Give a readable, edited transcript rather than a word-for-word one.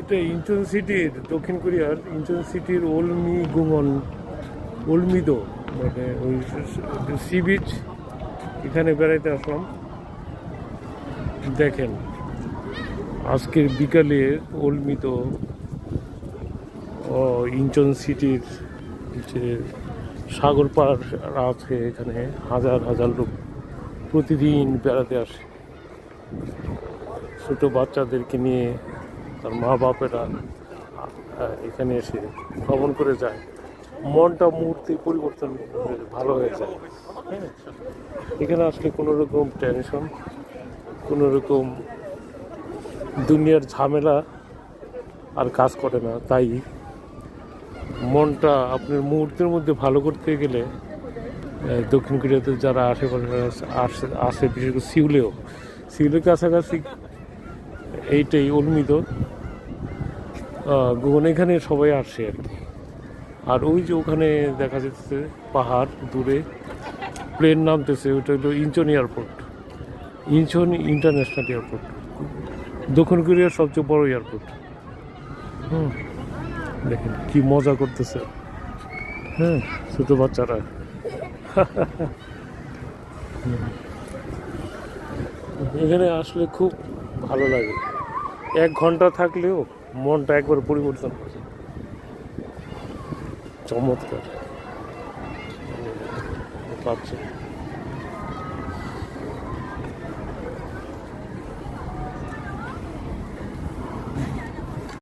এটা ইনচন সিটির, দক্ষিণ কোরিয়ার ইনচন সিটির ওলমিদো, মানে ওই সি বিচ, এখানে বেড়াইতে আসলাম। দেখেন আজকের বিকালে ওলমিদো ইনচন সিটির যে সাগর পাড় আছে, এখানে হাজার হাজার লোক প্রতিদিন বেড়াতে আসে। ছোটো বাচ্চাদেরকে নিয়ে তার মা বাপেরা এখানে এসে ভ্রমণ করে যায়, মনটা মুহূর্তে পরিবর্তন ভালো হয়ে যায়। হ্যাঁ, এখানে আসলে কোনো রকম টেনশন, কোনো রকম দুনিয়ার ঝামেলা আর কাজ করে না। তাই মনটা আপনার মুহূর্তের মধ্যে ভালো করতে গেলে দক্ষিণ কোরিয়াতে যারা আশেপাশে আসে, বিশেষ করে সিউলের কাছাকাছি এইটাই ওলমিদো গুগন, এখানে সবাই আসে আর কি। আর ওই যে ওখানে দেখা যাচ্ছে পাহাড় দূরে প্লেন নামতেছে, ওটা হলো Incheon airport, Incheon international airport, দক্ষিণ কোরিয়ার সবচেয়ে বড় এয়ারপোর্ট। দেখেন কি মজা করতেছে, হ্যাঁ, ছোটো বাচ্চারা। এখানে আসলে খুব ভালো লাগে, 1 ঘন্টা থাকলেও মনটা একবার পরিবর্তন হয়। চমৎকার পাচ্ছে।